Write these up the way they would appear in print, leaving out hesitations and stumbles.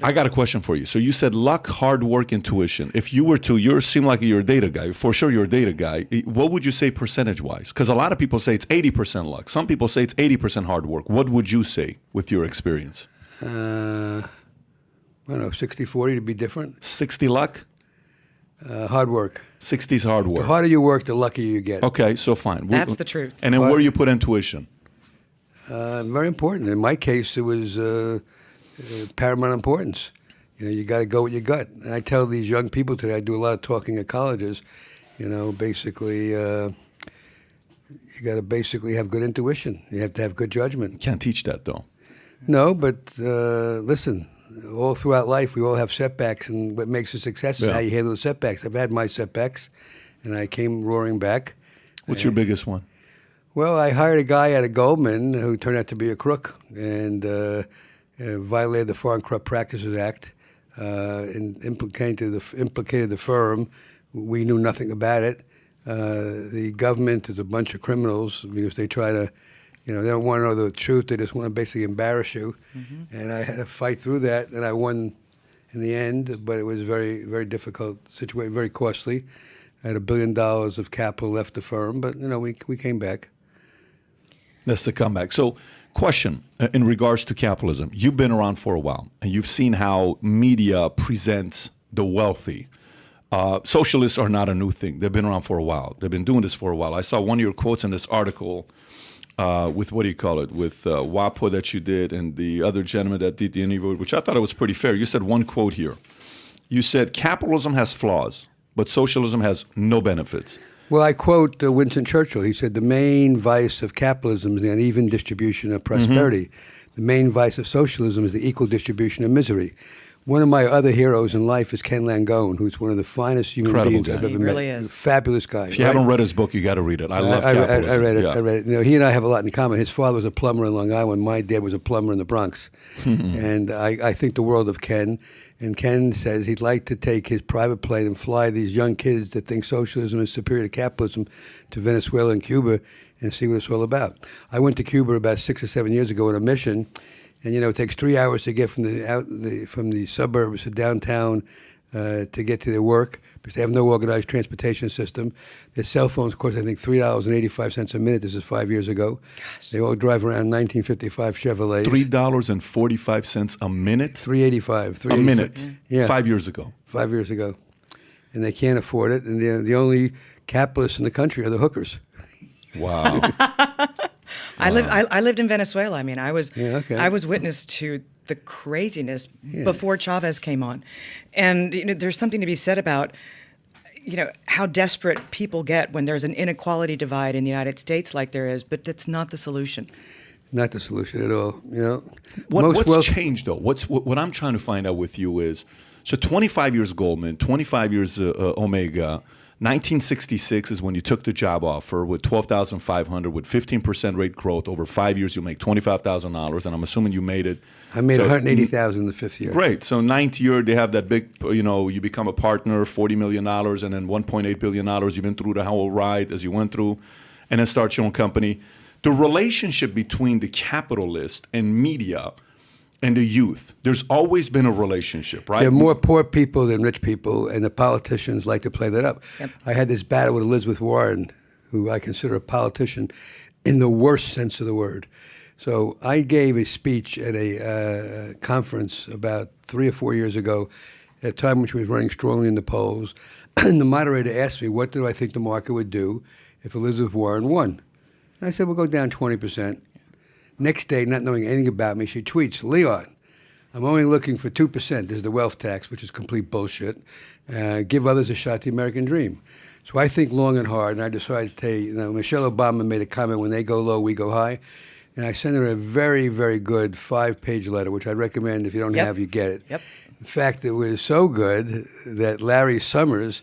I got a question for you. So you said luck, hard work, intuition. If you were to, you seem like you're a data guy. For sure you're a data guy. What would you say percentage-wise? Because a lot of people say it's 80% luck. Some people say it's 80% hard work. What would you say with your experience? I don't know, 60-40 to be different. 60 luck? Hard work. 60's hard work. The harder you work, the luckier you get. Okay, so fine. That's the truth. And then where you put intuition? Very important. In my case, it was paramount importance. You got to go with your gut. And I tell these young people today, I do a lot of talking at colleges, basically, you got to basically have good intuition. You have to have good judgment. You can't teach that, though. No, but listen, all throughout life, we all have setbacks, and what makes a success is how you handle the setbacks. I've had my setbacks, and I came roaring back. What's your biggest one? Well, I hired a guy at a Goldman who turned out to be a crook and violated the Foreign Corrupt Practices Act and implicated the firm. We knew nothing about it. The government is a bunch of criminals because they try to, they don't want to know the truth. They just want to basically embarrass you. Mm-hmm. And I had to fight through that, and I won in the end, but it was a very, very difficult situation, very costly. I had $1 billion of capital left the firm, but, we came back. That's the comeback. So, question in regards to capitalism. You've been around for a while, and you've seen how media presents the wealthy. Socialists are not a new thing. They've been around for a while. They've been doing this for a while. I saw one of your quotes in this article with, with WAPO that you did and the other gentleman that did the interview, which I thought it was pretty fair. You said one quote here. You said, capitalism has flaws, but socialism has no benefits. Well, I quote Winston Churchill. He said, the main vice of capitalism is the uneven distribution of prosperity. Mm-hmm. The main vice of socialism is the equal distribution of misery. One of my other heroes in life is Ken Langone, who's one of the finest human beings I've ever met. He really is. Fabulous guy. If you haven't read his book, you got to read it. I love capitalism. I read it. Yeah. I read it. He and I have a lot in common. His father was a plumber in Long Island. My dad was a plumber in the Bronx. And I think the world of Ken. And Ken says he'd like to take his private plane and fly these young kids that think socialism is superior to capitalism to Venezuela and Cuba and see what it's all about. I went to Cuba about 6 or 7 years ago on a mission. And it takes 3 hours to get from the suburbs to downtown to get to their work because they have no organized transportation system. Their cell phones cost, I think, $3.85 a minute. This is 5 years ago. Gosh. They all drive around 1955 Chevrolets. $3.45 a minute? $3.85. A minute? Yeah. 5 years ago. 5 years ago. And they can't afford it. And the only capitalists in the country are the hookers. Wow. I lived in Venezuela. I mean, I was witness to the craziness before Chavez came on, and there's something to be said about how desperate people get when there's an inequality divide in the United States like there is, but that's not the solution. Not the solution at all. What's changed though? What I'm trying to find out with you is, so 25 years Goldman, 25 years Omega. 1966 is when you took the job offer with $12,500 with 15% rate growth. Over 5 years, you make $25,000, and I'm assuming you made it. I made $180,000 in the fifth year. Great. So ninth year, they have that big, you become a partner, $40 million, and then $1.8 billion. You've been through the whole ride as you went through, and then start your own company. The relationship between the capitalist and media and the youth, there's always been a relationship, right? There are more poor people than rich people, and the politicians like to play that up. Yep. I had this battle with Elizabeth Warren, who I consider a politician in the worst sense of the word. So I gave a speech at a conference about 3 or 4 years ago, at a time when she was running strongly in the polls, and the moderator asked me, what do I think the market would do if Elizabeth Warren won? And I said, we'll go down 20%. Next day, not knowing anything about me, she tweets, Leon, I'm only looking for 2%. There's the wealth tax, which is complete bullshit. Give others a shot at the American dream. So I think long and hard, and I decided to tell you, Michelle Obama made a comment, when they go low, we go high. And I sent her a very, very good 5-page letter, which I recommend if you don't have, you get it. Yep. In fact, it was so good that Larry Summers,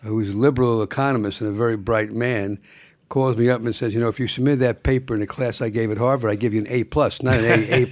who's a liberal economist and a very bright man, calls me up and says, if you submit that paper in a class I gave at Harvard, I give you an A+, not an A+.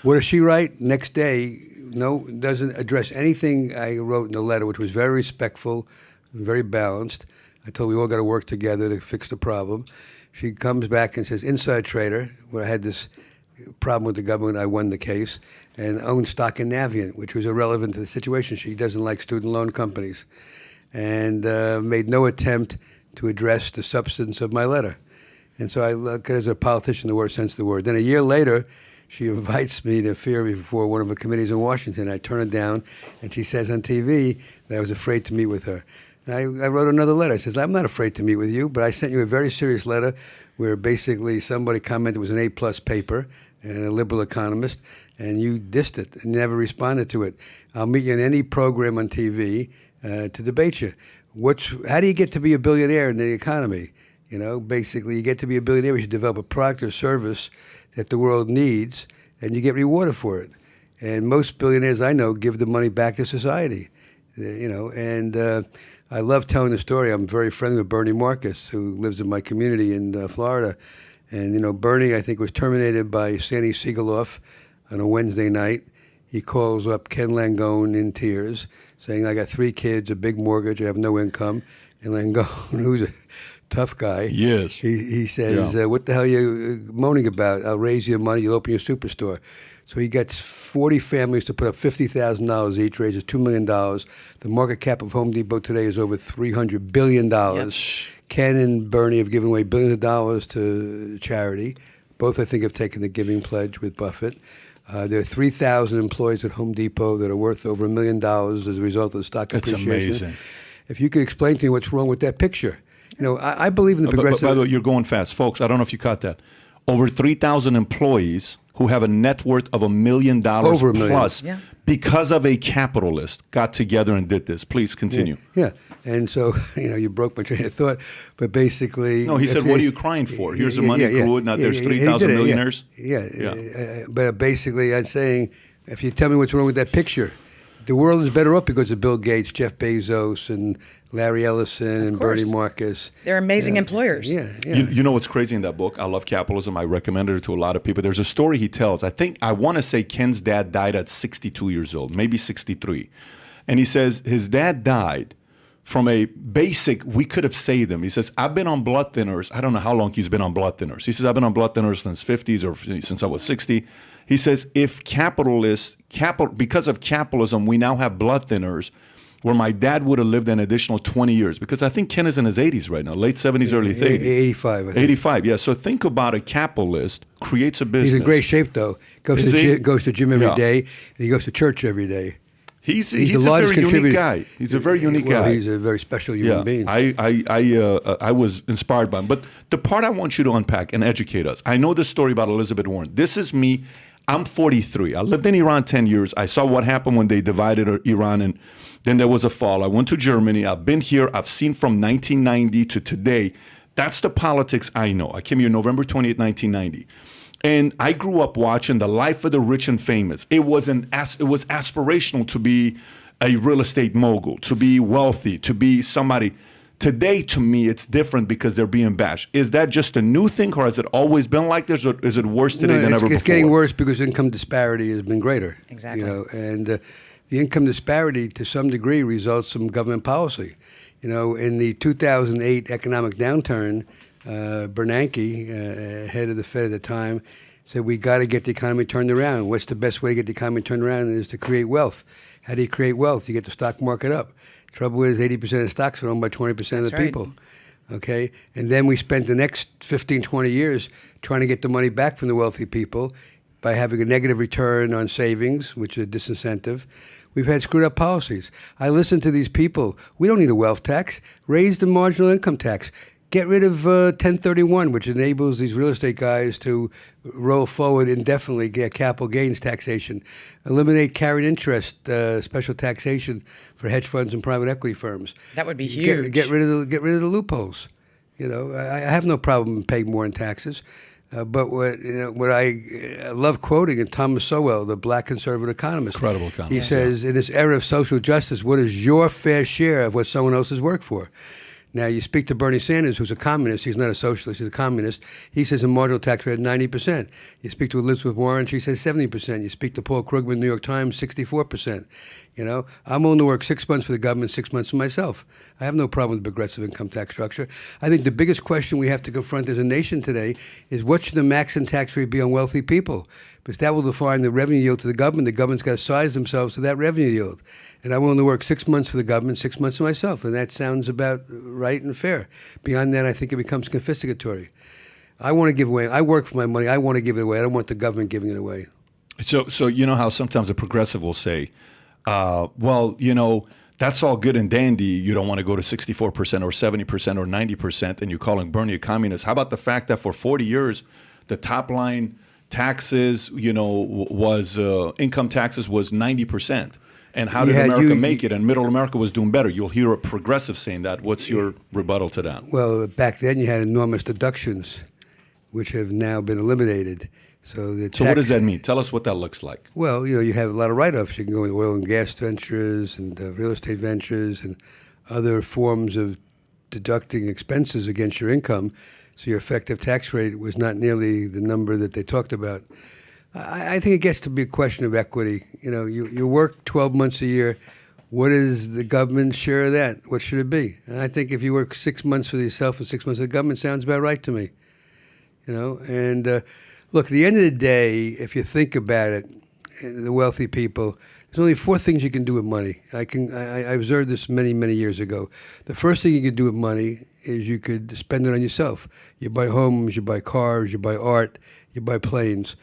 What does she write? Next day, doesn't address anything I wrote in the letter, which was very respectful, very balanced. I told her we all got to work together to fix the problem. She comes back and says, inside trader, where I had this problem with the government, I won the case, and owned stock in Navient, which was irrelevant to the situation. She doesn't like student loan companies, and made no attempt to address the substance of my letter. And so I look at it as a politician in the worst sense of the word. Then a year later, she invites me to appear before one of her committees in Washington. I turn it down, and she says on TV that I was afraid to meet with her. And I wrote another letter. I says, I'm not afraid to meet with you, but I sent you a very serious letter where basically somebody commented it was an A-plus paper and a liberal economist, and you dissed it and never responded to it. I'll meet you in any program on TV to debate you. How do you get to be a billionaire in the economy? You know, basically, you get to be a billionaire, you should develop a product or service that the world needs, and you get rewarded for it. And most billionaires I know give the money back to society. You know, and I love telling the story. I'm very friendly with Bernie Marcus, who lives in my community in Florida. And, you know, Bernie, I think, was terminated by Sandy Siegaloff on a Wednesday night. He calls up Ken Langone in tears, saying, I got 3 kids, a big mortgage, I have no income. And Langone, who's a tough guy, yes, he says, what the hell are you moaning about? I'll raise you money, you'll open your superstore. So he gets 40 families to put up $50,000 each, raises $2 million. The market cap of Home Depot today is over $300 billion. Yep. Ken and Bernie have given away billions of dollars to charity. Both, I think, have taken the giving pledge with Buffett. There are 3,000 employees at Home Depot that are worth over $1 million as a result of the stock appreciation. That's amazing. If you could explain to me what's wrong with that picture. You know, I believe in the progressive... By the way, you're going fast. Folks, I don't know if you caught that. Over 3,000 employees who have a net worth of $1 million over $1 million plus because of a capitalist got together and did this. Please continue. Yeah. And so, you know, you broke my train of thought, but basically... No, he said, what are you crying for? Here's the money grew, now there's 3,000 millionaires. But basically, I'm saying, if you tell me what's wrong with that picture, the world is better off because of Bill Gates, Jeff Bezos, and Larry Ellison, and Bernie Marcus. They're amazing employers. You know what's crazy in that book? I love capitalism. I recommended it to a lot of people. There's a story he tells. I want to say Ken's dad died at 62 years old, maybe 63. And he says his dad died from a basic, we could have saved him. He says, I've been on blood thinners. I don't know how long he's been on blood thinners. He says, I've been on blood thinners since 50s or since I was 60. He says, because of capitalism, we now have blood thinners where my dad would have lived an additional 20 years. Because I think Ken is in his 80s right now, late 70s, early 80s. 85, I think. 85, yeah. So think about a capitalist, creates a business. He's in great shape, though. Goes to gym every day, and he goes to church every day. He's a very unique guy. He's a very unique guy. He's a very special human being. I was inspired by him. But the part I want you to unpack and educate us, I know the story about Elizabeth Warren. This is me. I'm 43. I lived in Iran 10 years. I saw what happened when they divided Iran, and then there was a fall. I went to Germany. I've been here. I've seen from 1990 to today. That's the politics I know. I came here November 28, 1990. And I grew up watching the life of the rich and famous. It was aspirational to be a real estate mogul, to be wealthy, to be somebody. Today, to me, it's different because they're being bashed. Is that just a new thing, or has it always been like this, or is it worse today than ever before? It's getting worse because income disparity has been greater. Exactly. You know, and the income disparity, to some degree, results from government policy. You know, in the 2008 economic downturn, Bernanke, head of the Fed at the time, said, we got to get the economy turned around. What's the best way to get the economy turned around is to create wealth. How do you create wealth? You get the stock market up. Trouble is 80% of stocks are owned by 20% of the people. Okay? And then we spent the next 15, 20 years trying to get the money back from the wealthy people by having a negative return on savings, which is a disincentive. We've had screwed up policies. I listen to these people. We don't need a wealth tax. Raise the marginal income tax. Get rid of 1031, which enables these real estate guys to roll forward indefinitely, get capital gains taxation. Eliminate carried interest, special taxation for hedge funds and private equity firms. That would be huge. Get rid of the loopholes. You know, I have no problem paying more in taxes. But what I love quoting is Thomas Sowell, the black conservative economist. Incredible economist. He says, in this era of social justice, what is your fair share of what someone else has worked for? Now, you speak to Bernie Sanders, who's a communist. He's not a socialist. He's a communist. He says a marginal tax rate of 90%. You speak to Elizabeth Warren, she says 70%. You speak to Paul Krugman, New York Times, 64%. You know, I'm willing to work 6 months for the government, 6 months for myself. I have no problem with progressive income tax structure. I think the biggest question we have to confront as a nation today is what should the maximum tax rate be on wealthy people? Because that will define the revenue yield to the government. The government's got to size themselves to that revenue yield. And I'm willing to work 6 months for the government, 6 months for myself. And that sounds about right and fair. Beyond that, I think it becomes confiscatory. I want to give away. I work for my money. I want to give it away. I don't want the government giving it away. So you know how sometimes a progressive will say, well, you know, that's all good and dandy. You don't want to go to 64% or 70% or 90%, and you're calling Bernie a communist. How about the fact that for 40 years, the top line taxes, you know, was income taxes was 90%. And how did America make it? And middle America was doing better. You'll hear a progressive saying that. What's your rebuttal to that? Well, back then you had enormous deductions, which have now been eliminated. So what does that mean? Tell us what that looks like. Well, you know, you have a lot of write-offs. You can go into oil and gas ventures and real estate ventures and other forms of deducting expenses against your income. So your effective tax rate was not nearly the number that they talked about. I think it gets to be a question of equity. You know, you work 12 months a year. What is the government's share of that? What should it be? And I think if you work 6 months for yourself and 6 months for the government, sounds about right to me. You know, and look, at the end of the day, if you think about it, the wealthy people, there's only 4 things you can do with money. I observed this many, many years ago. The first thing you could do with money is you could spend it on yourself. You buy homes, you buy cars, you buy art, you buy planes.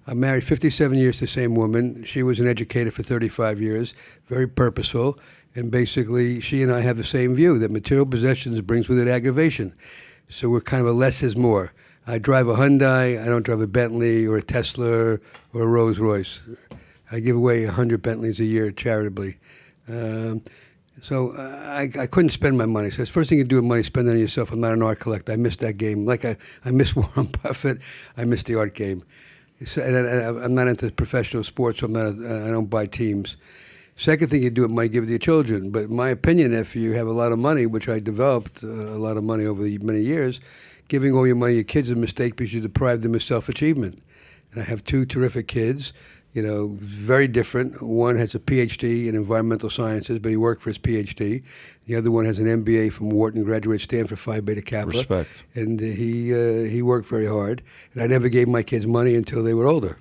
I'm married 57 years to the same woman. She was an educator for 35 years, very purposeful. And basically, she and I have the same view, that material possessions brings with it aggravation. So we're kind of a less is more. I drive a Hyundai. I don't drive a Bentley or a Tesla or a Rolls Royce. I give away 100 Bentleys a year charitably. So I couldn't spend my money. So the first thing you do with money, spend it on yourself. I'm not an art collector. I missed that game. Like I miss Warren Buffett. I missed the art game. And I'm not into professional sports, so I don't buy teams. Second thing you do with money, give it to your children. But in my opinion, if you have a lot of money, which I developed a lot of money over the many years, giving all your money to your kids is a mistake because you deprive them of self-achievement. And I have 2 terrific kids, you know, very different. One has a PhD in environmental sciences, but he worked for his PhD. The other one has an MBA from Wharton, graduated Stanford Phi Beta Kappa. Respect. And he worked very hard. And I never gave my kids money until they were older.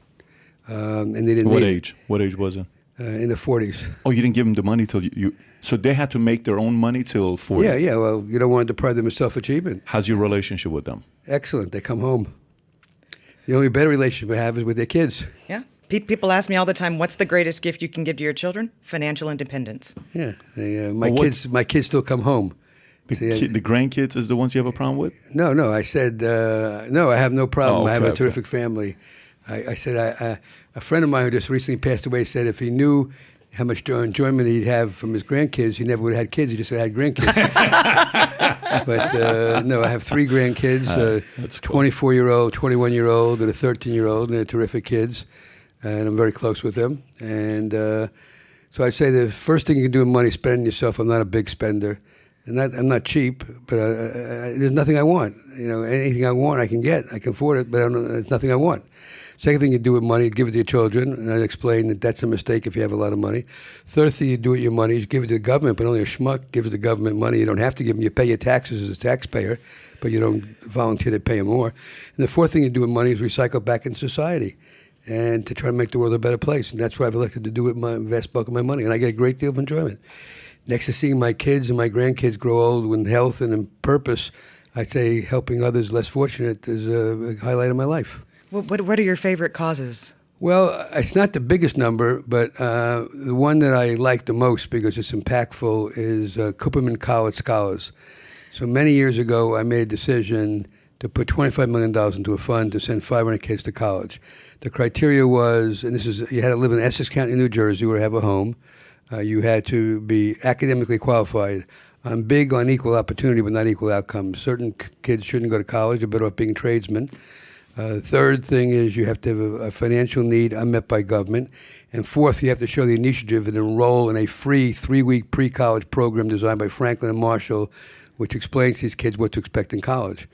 And they didn't. What age? What age was it? In the 40s. Oh, you didn't give them the money till you. So they had to make their own money till 40. Yeah. Well, you don't want to deprive them of self-achievement. How's your relationship with them? Excellent. They come home. The only better relationship we have is with their kids. Yeah. People ask me all the time, what's the greatest gift you can give to your children? Financial independence. Yeah. My kids still come home. The grandkids is the ones you have a problem with? No. I said, no, I have no problem. Oh, okay, I have a terrific family. I said, a friend of mine who just recently passed away said if he knew how much enjoyment he'd have from his grandkids, he never would have had kids. He just would have had grandkids. But no, I have 3 grandkids, that's cool. 24-year-old, 21-year-old, and a 13-year-old, and they're terrific kids. And I'm very close with them. And so I'd say the first thing you can do with money is spend it on yourself. I'm not a big spender. And I'm not cheap, but there's nothing I want. You know, anything I want, I can get. I can afford it, but there's nothing I want. Second thing you do with money, give it to your children. And I explain that that's a mistake if you have a lot of money. Third thing you do with your money is give it to the government, but only a schmuck gives the government money. You don't have to give them. You pay your taxes as a taxpayer, but you don't volunteer to pay them more. And the fourth thing you do with money is recycle back in society and to try to make the world a better place. And that's what I've elected to do with my vast bulk of my money. And I get a great deal of enjoyment. Next to seeing my kids and my grandkids grow old with health and in purpose, I'd say helping others less fortunate is a highlight of my life. What are your favorite causes? Well, it's not the biggest number, but the one that I like the most because it's impactful is Cooperman College Scholars. So many years ago, I made a decision to put $25 million into a fund to send 500 kids to college. The criteria was, and you had to live in Essex County, New Jersey, where I have a home. You had to be academically qualified. I'm big on equal opportunity, but not equal outcomes. Certain kids shouldn't go to college. They're better off being tradesmen. Third thing is you have to have a financial need unmet by government. And fourth, you have to show the initiative and enroll in a free 3-week pre-college program designed by Franklin and Marshall which explains to these kids what to expect in college.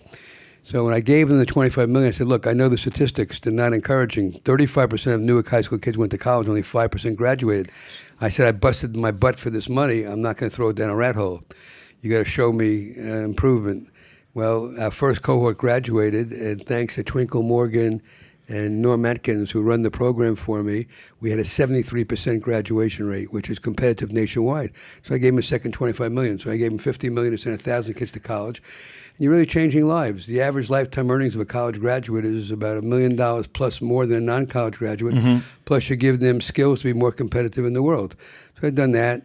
So when I gave them the $25 million, I said, look, I know the statistics. They're not encouraging. 35% of Newark high school kids went to college. Only 5% graduated. I said, I busted my butt for this money. I'm not going to throw it down a rat hole. You got to show me improvement. Well, our first cohort graduated, and thanks to Twinkle Morgan and Norm Atkins, who run the program for me, we had a 73% graduation rate, which is competitive nationwide. So I gave them a second $25 million. So I gave them $50 million to send 1,000 kids to college. And you're really changing lives. The average lifetime earnings of a college graduate is about $1 million plus more than a non-college graduate. Mm-hmm. Plus you give them skills to be more competitive in the world. So I've done that.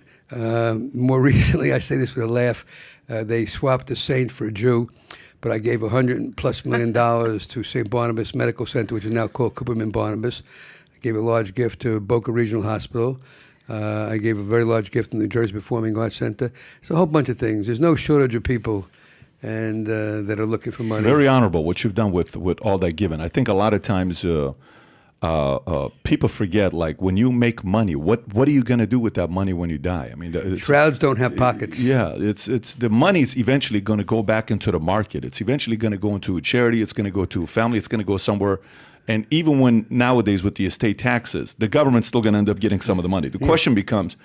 More recently, I say this with a laugh, they swapped a saint for a Jew. But I gave $100+ million to St. Barnabas Medical Center, which is now called Cooperman Barnabas. I gave a large gift to Boca Regional Hospital. I gave a very large gift to the New Jersey Performing Arts Center. It's a whole bunch of things. There's no shortage of people and that are looking for money. Very honorable what you've done with all that given. I think a lot of times people forget, like, when you make money, what are you going to do with that money when you die? I mean, shrouds don't have pockets. Yeah, it's the money's eventually going to go back into the market. It's eventually going to go into a charity. It's going to go to a family. It's going to go somewhere. And even when nowadays with the estate taxes, the government's still going to end up getting some of the money. The question becomes,